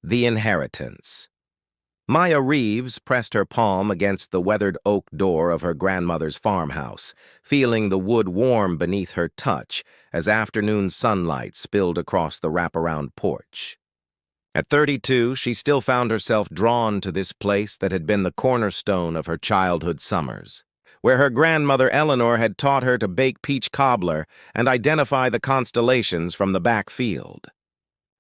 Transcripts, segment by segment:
The Inheritance. Maya Reeves pressed her palm against the weathered oak door of her grandmother's farmhouse, feeling the wood warm beneath her touch as afternoon sunlight spilled across the wraparound porch. At 32, she still found herself drawn to this place that had been the cornerstone of her childhood summers, where her grandmother Eleanor had taught her to bake peach cobbler and identify the constellations from the back field.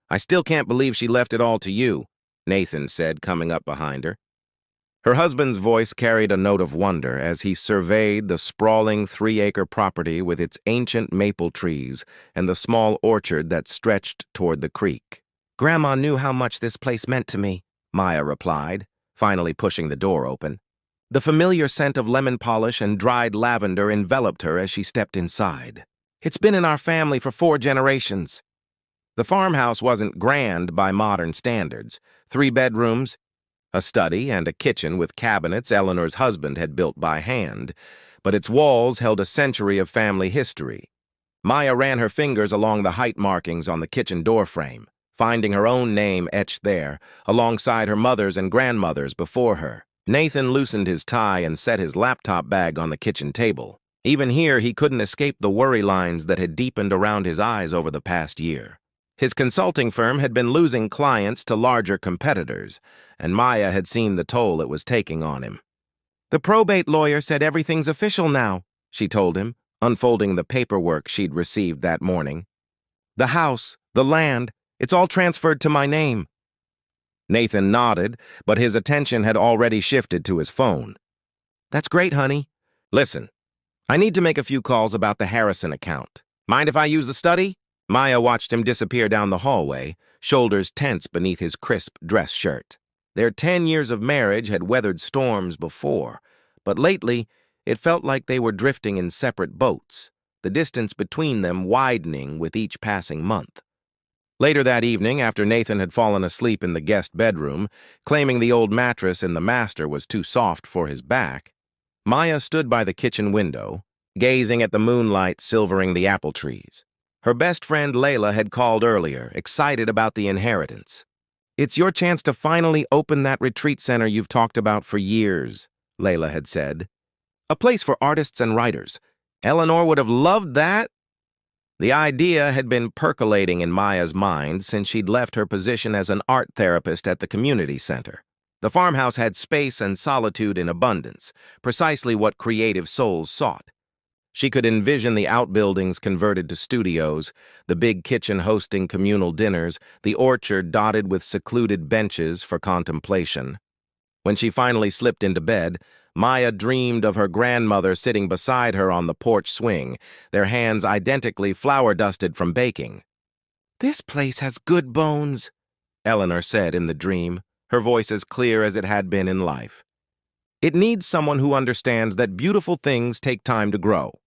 "I still can't believe she left it all to you," Nathan said, coming up behind her. Her husband's voice carried a note of wonder as he surveyed the sprawling 3-acre property with its ancient maple trees and the small orchard that stretched toward the creek. "Grandma knew how much this place meant to me," Maya replied, finally pushing the door open. The familiar scent of lemon polish and dried lavender enveloped her as she stepped inside. "It's been in our family for 4 generations. The farmhouse wasn't grand by modern standards. 3 bedrooms, a study, and a kitchen with cabinets Eleanor's husband had built by hand, but its walls held a century of family history. Maya ran her fingers along the height markings on the kitchen doorframe, finding her own name etched there, alongside her mother's and grandmother's before her. Nathan loosened his tie and set his laptop bag on the kitchen table. Even here, he couldn't escape the worry lines that had deepened around his eyes over the past year. His consulting firm had been losing clients to larger competitors, and Maya had seen the toll it was taking on him. "The probate lawyer said everything's official now," she told him, unfolding the paperwork she'd received that morning. "The house, the land, it's all transferred to my name." Nathan nodded, but his attention had already shifted to his phone. "That's great, honey. Listen, I need to make a few calls about the Harrison account. Mind if I use the study?" Maya watched him disappear down the hallway, shoulders tense beneath his crisp dress shirt. Their 10 years of marriage had weathered storms before, but lately it felt like they were drifting in separate boats, the distance between them widening with each passing month. Later that evening, after Nathan had fallen asleep in the guest bedroom, claiming the old mattress in the master was too soft for his back, Maya stood by the kitchen window, gazing at the moonlight silvering the apple trees. Her best friend Layla had called earlier, excited about the inheritance. "It's your chance to finally open that retreat center you've talked about for years," Layla had said. "A place for artists and writers. Eleanor would have loved that." The idea had been percolating in Maya's mind since she'd left her position as an art therapist at the community center. The farmhouse had space and solitude in abundance, precisely what creative souls sought. She could envision the outbuildings converted to studios, the big kitchen hosting communal dinners, the orchard dotted with secluded benches for contemplation. When she finally slipped into bed, Maya dreamed of her grandmother sitting beside her on the porch swing, their hands identically flour-dusted from baking. "This place has good bones," Eleanor said in the dream, her voice as clear as it had been in life. "It needs someone who understands that beautiful things take time to grow."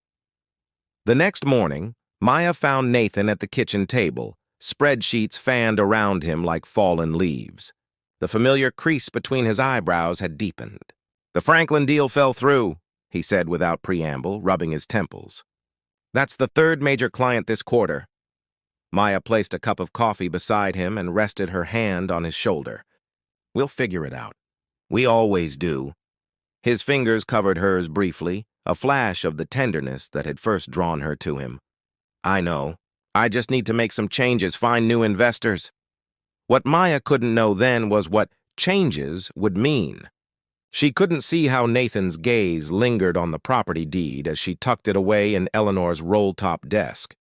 The next morning, Maya found Nathan at the kitchen table, spreadsheets fanned around him like fallen leaves. The familiar crease between his eyebrows had deepened. "The Franklin deal fell through," he said without preamble, rubbing his temples. "That's the 3rd major client this quarter." Maya placed a cup of coffee beside him and rested her hand on his shoulder. "We'll figure it out. We always do." His fingers covered hers briefly, a flash of the tenderness that had first drawn her to him. "I know. I just need to make some changes, find new investors." What Maya couldn't know then was what changes would mean. She couldn't see how Nathan's gaze lingered on the property deed as she tucked it away in Eleanor's roll-top desk,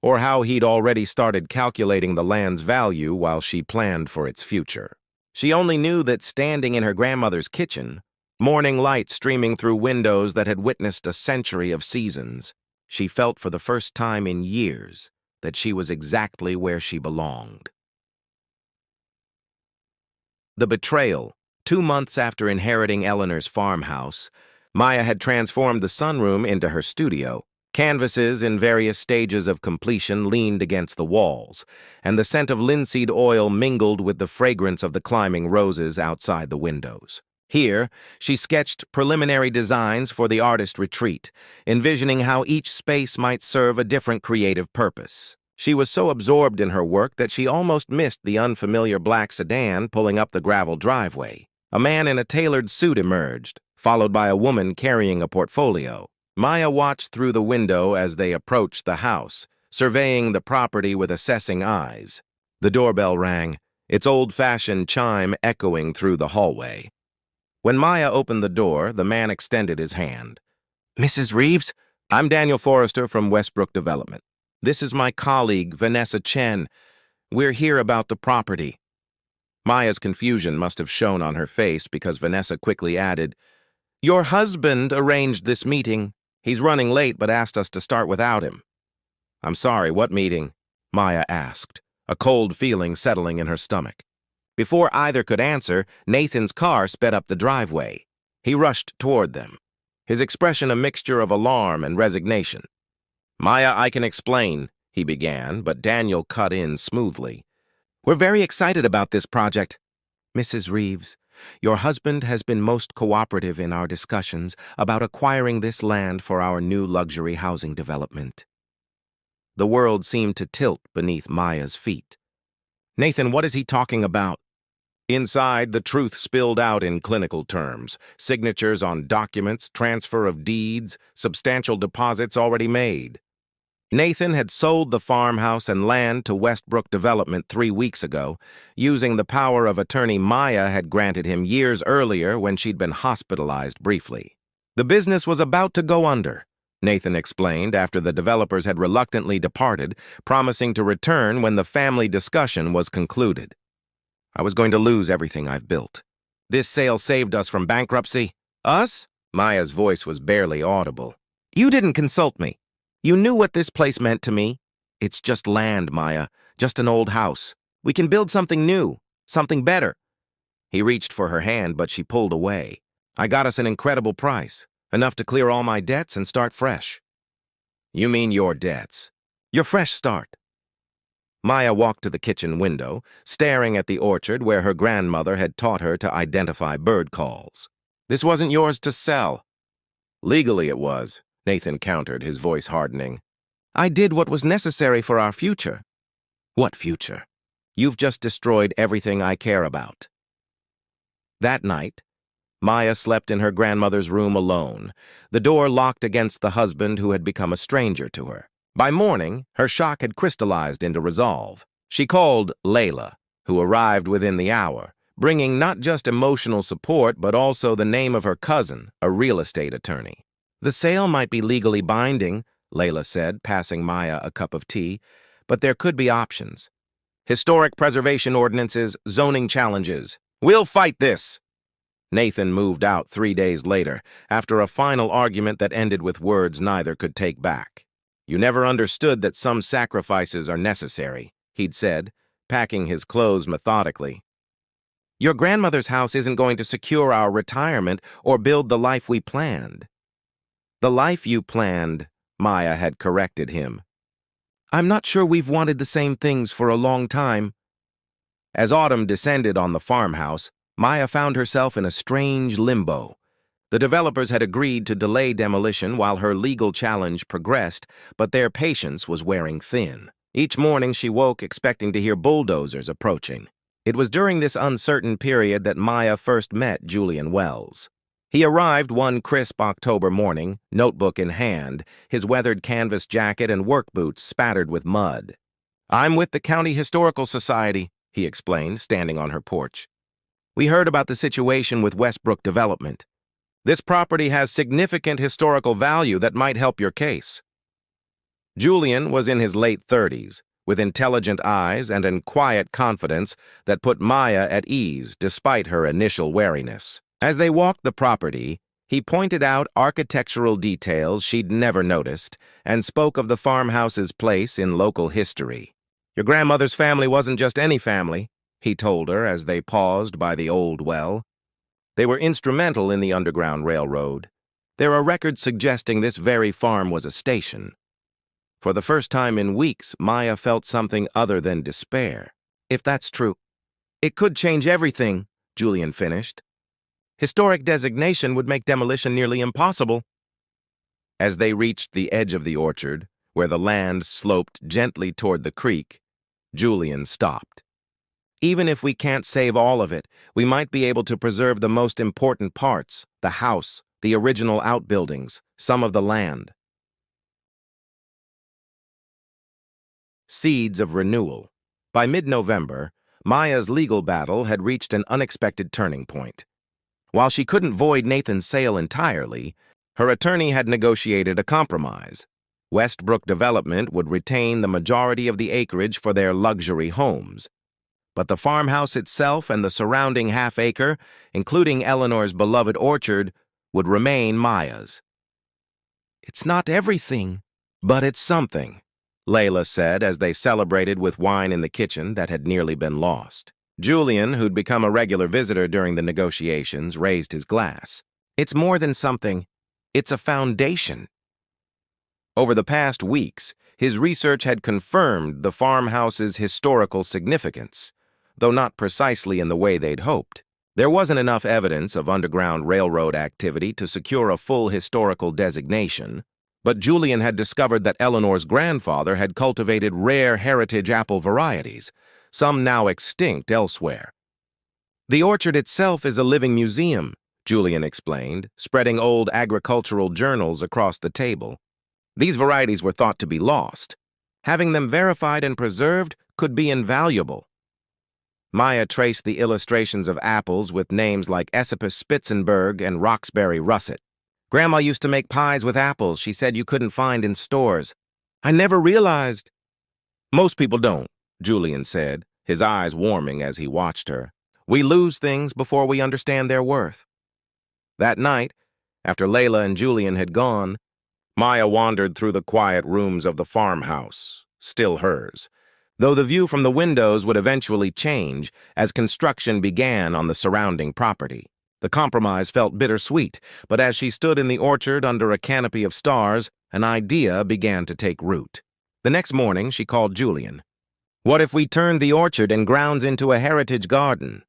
or how he'd already started calculating the land's value while she planned for its future. She only knew that standing in her grandmother's kitchen, morning light streaming through windows that had witnessed a century of seasons, she felt for the first time in years that she was exactly where she belonged. The betrayal. 2 months after inheriting Eleanor's farmhouse, Maya had transformed the sunroom into her studio. Canvases in various stages of completion leaned against the walls, and the scent of linseed oil mingled with the fragrance of the climbing roses outside the windows. Here, she sketched preliminary designs for the artist retreat, envisioning how each space might serve a different creative purpose. She was so absorbed in her work that she almost missed the unfamiliar black sedan pulling up the gravel driveway. A man in a tailored suit emerged, followed by a woman carrying a portfolio. Maya watched through the window as they approached the house, surveying the property with assessing eyes. The doorbell rang, its old-fashioned chime echoing through the hallway. When Maya opened the door, the man extended his hand. "Mrs. Reeves, I'm Daniel Forrester from Westbrook Development. This is my colleague, Vanessa Chen. We're here about the property." Maya's confusion must have shown on her face because Vanessa quickly added, "Your husband arranged this meeting. He's running late but asked us to start without him." "I'm sorry, what meeting?" Maya asked, a cold feeling settling in her stomach. Before either could answer, Nathan's car sped up the driveway. He rushed toward them, his expression a mixture of alarm and resignation. "Maya, I can explain," he began, but Daniel cut in smoothly. "We're very excited about this project. Mrs. Reeves, your husband has been most cooperative in our discussions about acquiring this land for our new luxury housing development." The world seemed to tilt beneath Maya's feet. "Nathan, what is he talking about?" Inside, the truth spilled out in clinical terms. Signatures on documents, transfer of deeds, substantial deposits already made. Nathan had sold the farmhouse and land to Westbrook Development 3 weeks ago, using the power of attorney Maya had granted him years earlier when she'd been hospitalized briefly. The business was about to go under, Nathan explained after the developers had reluctantly departed, promising to return when the family discussion was concluded. "I was going to lose everything I've built. This sale saved us from bankruptcy." "Us?" Maya's voice was barely audible. "You didn't consult me. You knew what this place meant to me." "It's just land, Maya, just an old house. We can build something new, something better." He reached for her hand, but she pulled away. "I got us an incredible price, enough to clear all my debts and start fresh." "You mean your debts?" "Your fresh start." Maya walked to the kitchen window, staring at the orchard where her grandmother had taught her to identify bird calls. "This wasn't yours to sell." "Legally it was," Nathan countered, his voice hardening. "I did what was necessary for our future." "What future?" "You've just destroyed everything I care about." That night, Maya slept in her grandmother's room alone, the door locked against the husband who had become a stranger to her. By morning, her shock had crystallized into resolve. She called Layla, who arrived within the hour, bringing not just emotional support but also the name of her cousin, a real estate attorney. "The sale might be legally binding," Layla said, passing Maya a cup of tea, "but there could be options. Historic preservation ordinances, zoning challenges. We'll fight this." Nathan moved out 3 days later, after a final argument that ended with words neither could take back. "You never understood that some sacrifices are necessary," he'd said, packing his clothes methodically. "Your grandmother's house isn't going to secure our retirement or build the life we planned." "The life you planned," Maya had corrected him. "I'm not sure we've wanted the same things for a long time." As autumn descended on the farmhouse, Maya found herself in a strange limbo. The developers had agreed to delay demolition while her legal challenge progressed, but their patience was wearing thin. Each morning she woke expecting to hear bulldozers approaching. It was during this uncertain period that Maya first met Julian Wells. He arrived one crisp October morning, notebook in hand, his weathered canvas jacket and work boots spattered with mud. "I'm with the County Historical Society," he explained, standing on her porch. "We heard about the situation with Westbrook Development. This property has significant historical value that might help your case." Julian was in his late 30s, with intelligent eyes and a quiet confidence that put Maya at ease despite her initial wariness. As they walked the property, he pointed out architectural details she'd never noticed and spoke of the farmhouse's place in local history. "Your grandmother's family wasn't just any family," he told her as they paused by the old well. "They were instrumental in the Underground Railroad. There are records suggesting this very farm was a station." For the first time in weeks, Maya felt something other than despair. "If that's true, it could change everything," Julian finished. "Historic designation would make demolition nearly impossible." As they reached the edge of the orchard, where the land sloped gently toward the creek, Julian stopped. Even if we can't save all of it, we might be able to preserve the most important parts, the house, the original outbuildings, some of the land. Seeds of renewal. By mid-November, Maya's legal battle had reached an unexpected turning point. While she couldn't void Nathan's sale entirely, her attorney had negotiated a compromise. Westbrook Development would retain the majority of the acreage for their luxury homes. But the farmhouse itself and the surrounding half-acre, including Eleanor's beloved orchard, would remain Maya's. "It's not everything, but it's something," Layla said as they celebrated with wine in the kitchen that had nearly been lost. Julian, who'd become a regular visitor during the negotiations, raised his glass. "It's more than something. It's a foundation." Over the past weeks, his research had confirmed the farmhouse's historical significance, though not precisely in the way they'd hoped. There wasn't enough evidence of Underground Railroad activity to secure a full historical designation, but Julian had discovered that Eleanor's grandfather had cultivated rare heritage apple varieties, some now extinct elsewhere. "The orchard itself is a living museum," Julian explained, spreading old agricultural journals across the table. "These varieties were thought to be lost. Having them verified and preserved could be invaluable." Maya traced the illustrations of apples with names like Esopus Spitzenberg and Roxbury Russet. "Grandma used to make pies with apples she said you couldn't find in stores. I never realized." "Most people don't," Julian said, his eyes warming as he watched her. "We lose things before we understand their worth." That night, after Layla and Julian had gone, Maya wandered through the quiet rooms of the farmhouse, still hers, though the view from the windows would eventually change as construction began on the surrounding property. The compromise felt bittersweet, but as she stood in the orchard under a canopy of stars, an idea began to take root. The next morning, she called Julian. "What if we turned the orchard and grounds into a heritage garden?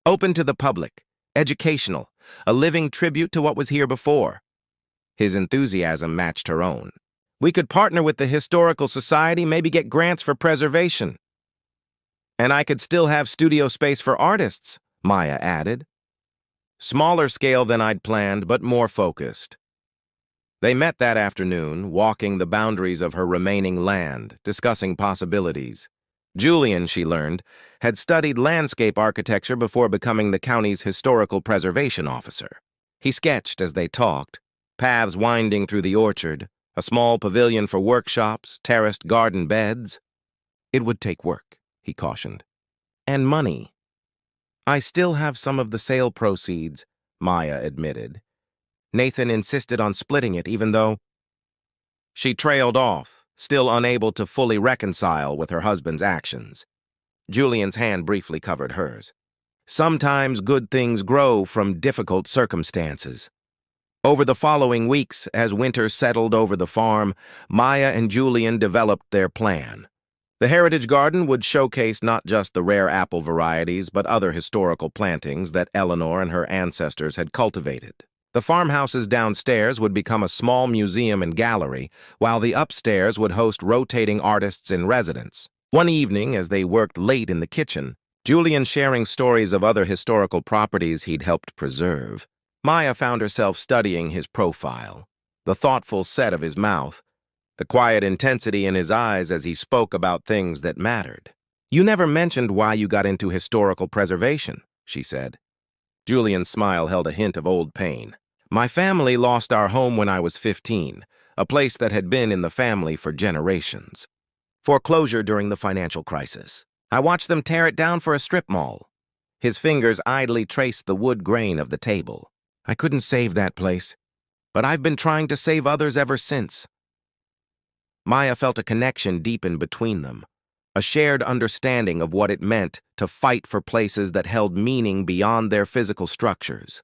Open to the public, educational, a living tribute to what was here before." His enthusiasm matched her own. "We could partner with the Historical Society, maybe get grants for preservation. And I could still have studio space for artists," Maya added. "Smaller scale than I'd planned, but more focused." They met that afternoon, walking the boundaries of her remaining land, discussing possibilities. Julian, she learned, had studied landscape architecture before becoming the county's historical preservation officer. He sketched as they talked, paths winding through the orchard, a small pavilion for workshops, terraced garden beds. "It would take work," he cautioned. "And money." "I still have some of the sale proceeds," Maya admitted. "Nathan insisted on splitting it, even though—" She trailed off, still unable to fully reconcile with her husband's actions. Julian's hand briefly covered hers. "Sometimes good things grow from difficult circumstances." Over the following weeks, as winter settled over the farm, Maya and Julian developed their plan. The Heritage Garden would showcase not just the rare apple varieties, but other historical plantings that Eleanor and her ancestors had cultivated. The farmhouses downstairs would become a small museum and gallery, while the upstairs would host rotating artists in residence. One evening, as they worked late in the kitchen, Julian sharing stories of other historical properties he'd helped preserve, Maya found herself studying his profile, the thoughtful set of his mouth, the quiet intensity in his eyes as he spoke about things that mattered. "You never mentioned why you got into historical preservation," she said. Julian's smile held a hint of old pain. "My family lost our home when I was 15, a place that had been in the family for generations. Foreclosure during the financial crisis. I watched them tear it down for a strip mall." His fingers idly traced the wood grain of the table. "I couldn't save that place, but I've been trying to save others ever since." Maya felt a connection deepen between them, a shared understanding of what it meant to fight for places that held meaning beyond their physical structures.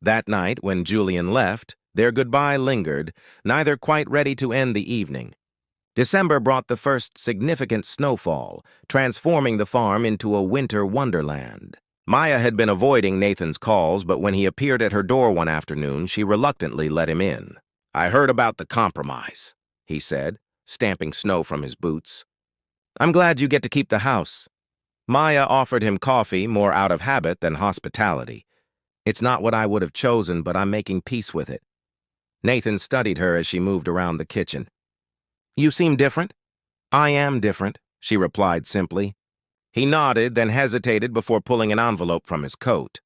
That night, when Julian left, their goodbye lingered, neither quite ready to end the evening. December brought the first significant snowfall, transforming the farm into a winter wonderland. Maya had been avoiding Nathan's calls, but when he appeared at her door one afternoon, she reluctantly let him in. "I heard about the compromise," he said, stamping snow from his boots. "I'm glad you get to keep the house." Maya offered him coffee more out of habit than hospitality. "It's not what I would have chosen, but I'm making peace with it." Nathan studied her as she moved around the kitchen. "You seem different." "I am different," she replied simply. He nodded, then hesitated before pulling an envelope from his coat.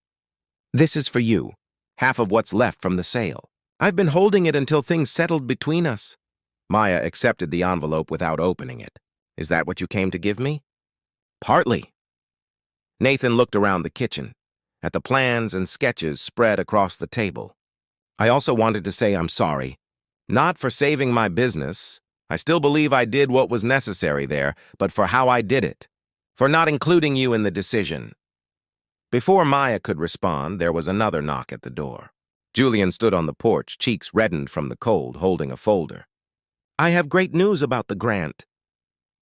"This is for you, half of what's left from the sale. I've been holding it until things settled between us." Maya accepted the envelope without opening it. "Is that what you came to give me?" "Partly." Nathan looked around the kitchen, at the plans and sketches spread across the table. "I also wanted to say I'm sorry. Not for saving my business. I still believe I did what was necessary there, but for how I did it. For not including you in the decision." Before Maya could respond, there was another knock at the door. Julian stood on the porch, cheeks reddened from the cold, holding a folder. "I have great news about the grant."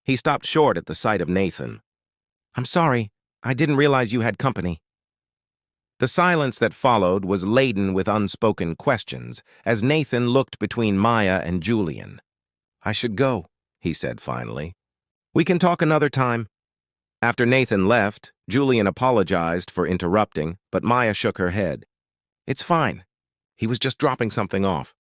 He stopped short at the sight of Nathan. "I'm sorry, I didn't realize you had company." The silence that followed was laden with unspoken questions as Nathan looked between Maya and Julian. "I should go," he said finally. "We can talk another time." After Nathan left, Julian apologized for interrupting, but Maya shook her head. "It's fine. He was just dropping something off."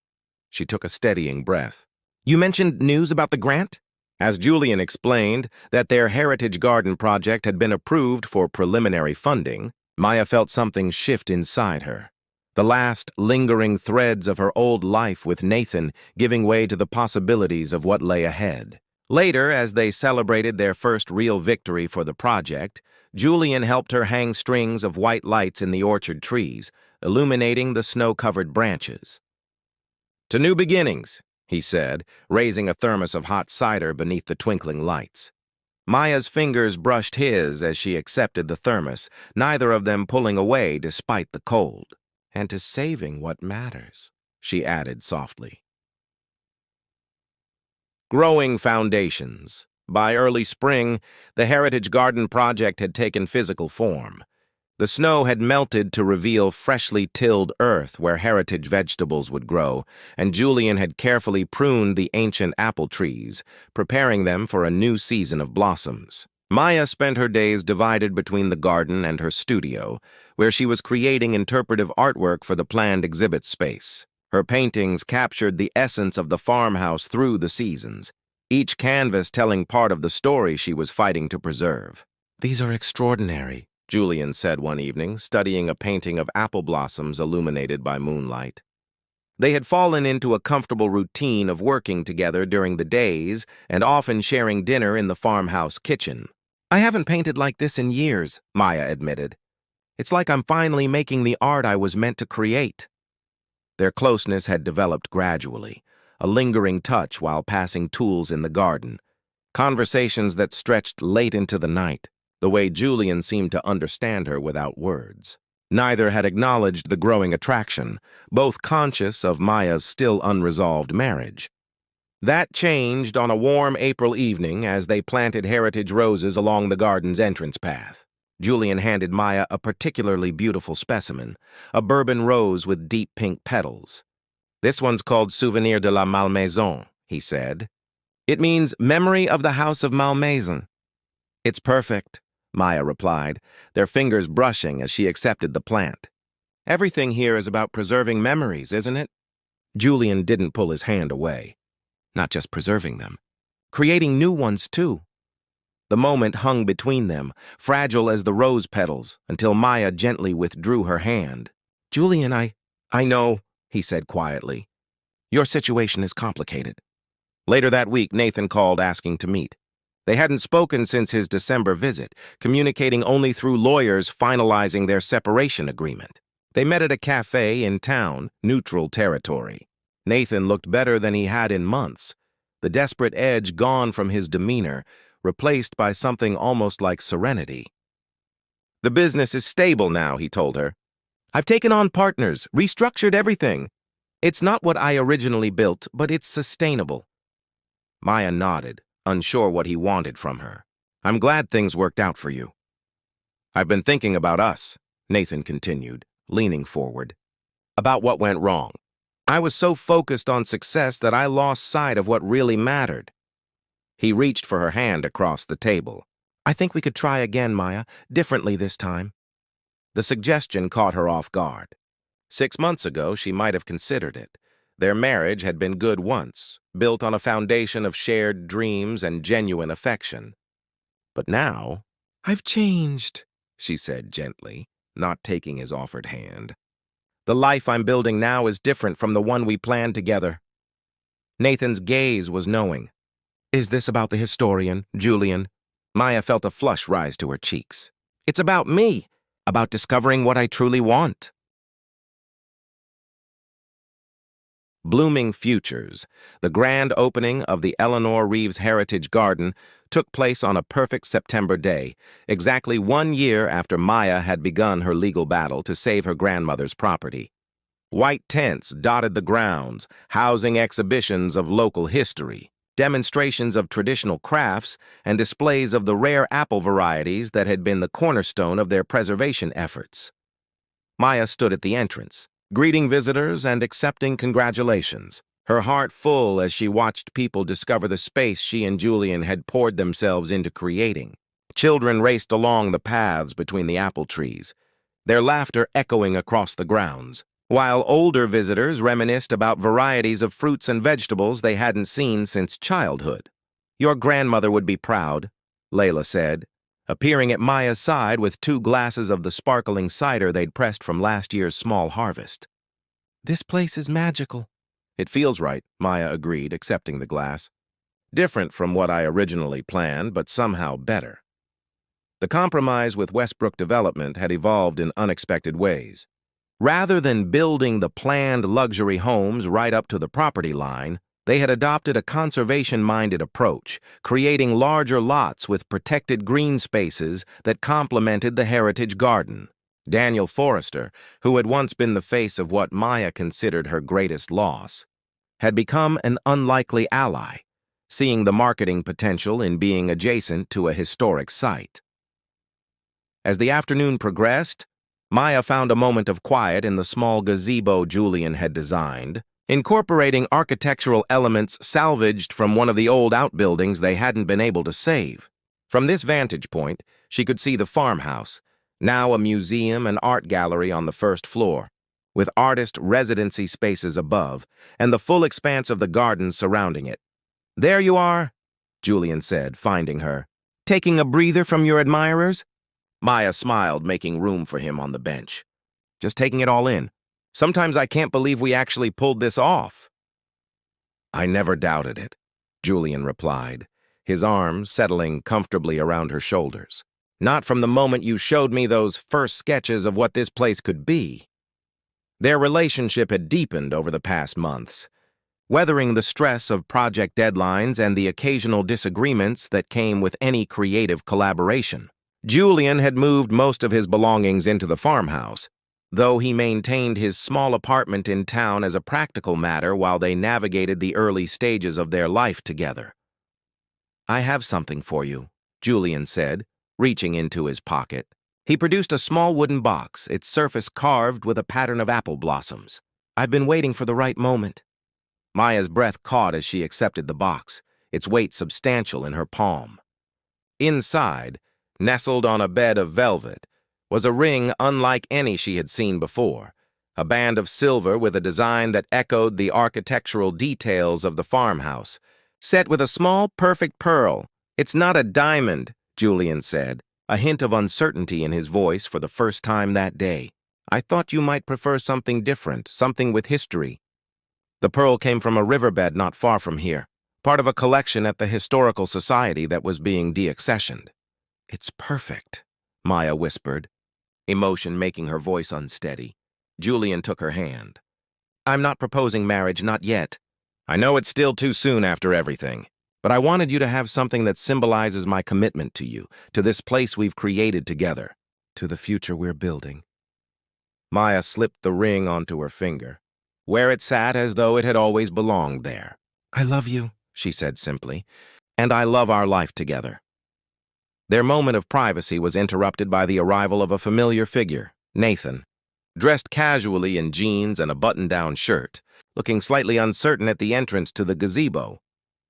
She took a steadying breath. "You mentioned news about the grant?" As Julian explained that their Heritage Garden project had been approved for preliminary funding, Maya felt something shift inside her. The last lingering threads of her old life with Nathan giving way to the possibilities of what lay ahead. Later, as they celebrated their first real victory for the project, Julian helped her hang strings of white lights in the orchard trees, illuminating the snow-covered branches. "To new beginnings," he said, raising a thermos of hot cider beneath the twinkling lights. Maya's fingers brushed his as she accepted the thermos, neither of them pulling away despite the cold. "And to saving what matters," she added softly. Growing foundations. By early spring, the Heritage Garden project had taken physical form. The snow had melted to reveal freshly tilled earth where heritage vegetables would grow, and Julian had carefully pruned the ancient apple trees, preparing them for a new season of blossoms. Maya spent her days divided between the garden and her studio, where she was creating interpretive artwork for the planned exhibit space. Her paintings captured the essence of the farmhouse through the seasons, each canvas telling part of the story she was fighting to preserve. "These are extraordinary," Julian said one evening, studying a painting of apple blossoms illuminated by moonlight. They had fallen into a comfortable routine of working together during the days and often sharing dinner in the farmhouse kitchen. "I haven't painted like this in years," Maya admitted. "It's like I'm finally making the art I was meant to create." Their closeness had developed gradually, a lingering touch while passing tools in the garden, conversations that stretched late into the night, the way Julian seemed to understand her without words. Neither had acknowledged the growing attraction, both conscious of Maya's still unresolved marriage. That changed on a warm April evening as they planted heritage roses along the garden's entrance path. Julian handed Maya a particularly beautiful specimen, a bourbon rose with deep pink petals. "This one's called Souvenir de la Malmaison," he said. "It means memory of the House of Malmaison." "It's perfect," Maya replied, their fingers brushing as she accepted the plant. "Everything here is about preserving memories, isn't it?" Julian didn't pull his hand away. "Not just preserving them. Creating new ones, too." The moment hung between them, fragile as the rose petals, until Maya gently withdrew her hand. "Julian, I know," he said quietly. "Your situation is complicated." Later that week, Nathan called asking to meet. They hadn't spoken since his December visit, communicating only through lawyers finalizing their separation agreement. They met at a cafe in town, neutral territory. Nathan looked better than he had in months, the desperate edge gone from his demeanor, replaced by something almost like serenity. "The business is stable now," he told her. "I've taken on partners, restructured everything. It's not what I originally built, but it's sustainable." Maya nodded, unsure what he wanted from her. "I'm glad things worked out for you." "I've been thinking about us," Nathan continued, leaning forward. "About what went wrong. I was so focused on success that I lost sight of what really mattered." He reached for her hand across the table. I think we could try again, Maya, differently this time. The suggestion caught her off guard. 6 months ago, she might have considered it. Their marriage had been good once, built on a foundation of shared dreams and genuine affection. But now, I've changed, she said gently, not taking his offered hand. The life I'm building now is different from the one we planned together. Nathan's gaze was knowing. Is this about the historian, Julian? Maya felt a flush rise to her cheeks. It's about me, about discovering what I truly want. Blooming Futures, the grand opening of the Eleanor Reeves Heritage Garden, took place on a perfect September day, exactly 1 year after Maya had begun her legal battle to save her grandmother's property. White tents dotted the grounds, housing exhibitions of local history, demonstrations of traditional crafts, and displays of the rare apple varieties that had been the cornerstone of their preservation efforts. Maya stood at the entrance, greeting visitors and accepting congratulations, her heart full as she watched people discover the space she and Julian had poured themselves into creating. Children raced along the paths between the apple trees, their laughter echoing across the grounds, while older visitors reminisced about varieties of fruits and vegetables they hadn't seen since childhood. Your grandmother would be proud, Layla said, appearing at Maya's side with 2 glasses of the sparkling cider they'd pressed from last year's small harvest. This place is magical. It feels right, Maya agreed, accepting the glass. Different from what I originally planned, but somehow better. The compromise with Westbrook Development had evolved in unexpected ways. Rather than building the planned luxury homes right up to the property line, they had adopted a conservation-minded approach, creating larger lots with protected green spaces that complemented the heritage garden. Daniel Forrester, who had once been the face of what Maya considered her greatest loss, had become an unlikely ally, seeing the marketing potential in being adjacent to a historic site. As the afternoon progressed, Maya found a moment of quiet in the small gazebo Julian had designed, incorporating architectural elements salvaged from one of the old outbuildings they hadn't been able to save. From this vantage point, she could see the farmhouse, now a museum and art gallery on the first floor, with artist residency spaces above, and the full expanse of the garden surrounding it. There you are, Julian said, finding her. Taking a breather from your admirers? Maya smiled, making room for him on the bench. Just taking it all in. Sometimes I can't believe we actually pulled this off. I never doubted it, Julian replied, his arms settling comfortably around her shoulders. Not from the moment you showed me those first sketches of what this place could be. Their relationship had deepened over the past months, weathering the stress of project deadlines and the occasional disagreements that came with any creative collaboration. Julian had moved most of his belongings into the farmhouse, though he maintained his small apartment in town as a practical matter while they navigated the early stages of their life together. I have something for you, Julian said, reaching into his pocket. He produced a small wooden box, its surface carved with a pattern of apple blossoms. I've been waiting for the right moment. Maya's breath caught as she accepted the box, its weight substantial in her palm. Inside, nestled on a bed of velvet, was a ring unlike any she had seen before, a band of silver with a design that echoed the architectural details of the farmhouse, set with a small, perfect pearl. It's not a diamond, Julian said, a hint of uncertainty in his voice for the first time that day. I thought you might prefer something different, something with history. The pearl came from a riverbed not far from here, part of a collection at the Historical Society that was being deaccessioned. It's perfect, Maya whispered, emotion making her voice unsteady. Julian took her hand. I'm not proposing marriage, not yet. I know it's still too soon after everything, but I wanted you to have something that symbolizes my commitment to you, to this place we've created together, to the future we're building. Maya slipped the ring onto her finger, where it sat as though it had always belonged there. I love you, she said simply, and I love our life together. Their moment of privacy was interrupted by the arrival of a familiar figure, Nathan, dressed casually in jeans and a button-down shirt, looking slightly uncertain at the entrance to the gazebo.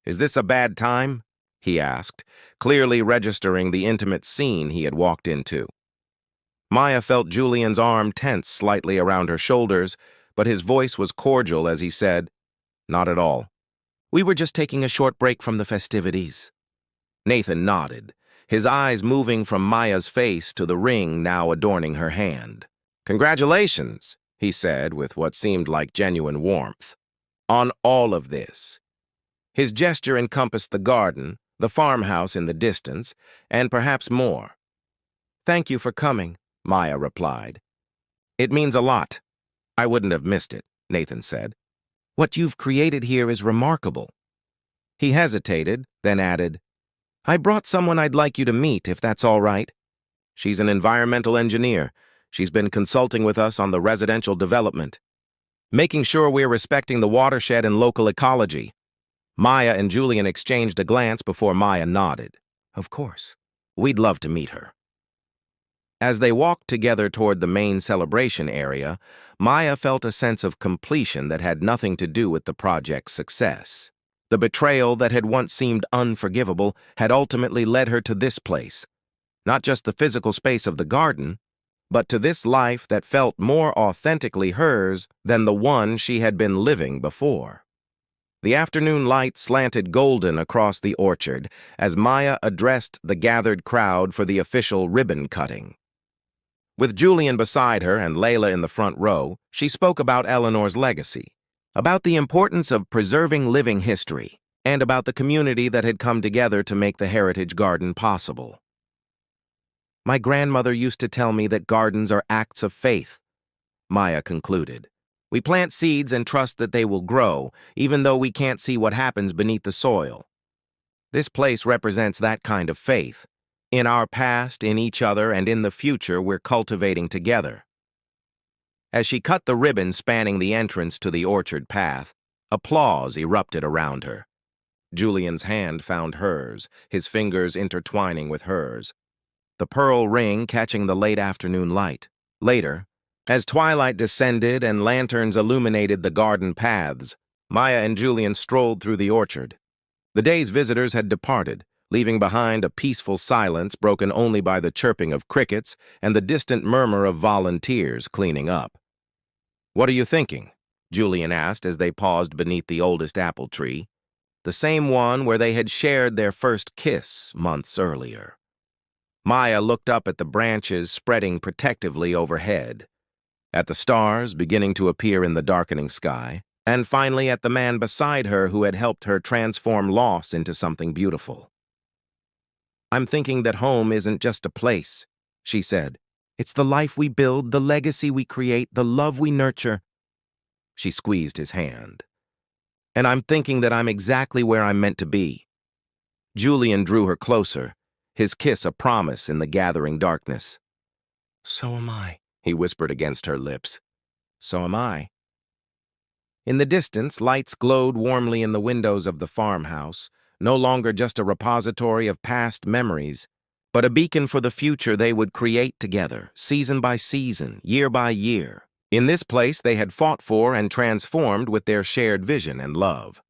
Is this a bad time? he asked, clearly registering the intimate scene he had walked into. Maya felt Julian's arm tense slightly around her shoulders, but his voice was cordial as he said, "Not at all. We were just taking a short break from the festivities." Nathan nodded, his eyes moving from Maya's face to the ring now adorning her hand. "Congratulations," he said with what seemed like genuine warmth, "on all of this." His gesture encompassed the garden, the farmhouse in the distance, and perhaps more. "Thank you for coming," Maya replied. "It means a lot. I wouldn't have missed it," Nathan said. "What you've created here is remarkable." He hesitated, then added, "I brought someone I'd like you to meet, if that's all right." "She's an environmental engineer. She's been consulting with us on the residential development, making sure we're respecting the watershed and local ecology." Maya and Julian exchanged a glance before Maya nodded. "Of course. We'd love to meet her." As they walked together toward the main celebration area, Maya felt a sense of completion that had nothing to do with the project's success. The betrayal that had once seemed unforgivable had ultimately led her to this place, not just the physical space of the garden, but to this life that felt more authentically hers than the one she had been living before. The afternoon light slanted golden across the orchard as Maya addressed the gathered crowd for the official ribbon cutting. With Julian beside her and Layla in the front row, she spoke about Eleanor's legacy, about the importance of preserving living history, and about the community that had come together to make the Heritage Garden possible. "My grandmother used to tell me that gardens are acts of faith," Maya concluded. "We plant seeds and trust that they will grow, even though we can't see what happens beneath the soil. This place represents that kind of faith. In our past, in each other, and in the future we're cultivating together." As she cut the ribbon spanning the entrance to the orchard path, applause erupted around her. Julian's hand found hers, his fingers intertwining with hers, the pearl ring catching the late afternoon light. Later, as twilight descended and lanterns illuminated the garden paths, Maya and Julian strolled through the orchard. The day's visitors had departed, leaving behind a peaceful silence broken only by the chirping of crickets and the distant murmur of volunteers cleaning up. "What are you thinking?" Julian asked as they paused beneath the oldest apple tree, the same one where they had shared their first kiss months earlier. Maya looked up at the branches spreading protectively overhead, at the stars beginning to appear in the darkening sky, and finally at the man beside her who had helped her transform loss into something beautiful. "I'm thinking that home isn't just a place," she said. "It's the life we build, the legacy we create, the love we nurture." She squeezed his hand. "And I'm thinking that I'm exactly where I'm meant to be." Julian drew her closer, his kiss a promise in the gathering darkness. "So am I," he whispered against her lips. "So am I." In the distance, lights glowed warmly in the windows of the farmhouse, no longer just a repository of past memories, but a beacon for the future they would create together, season by season, year by year. In this place they had fought for and transformed with their shared vision and love.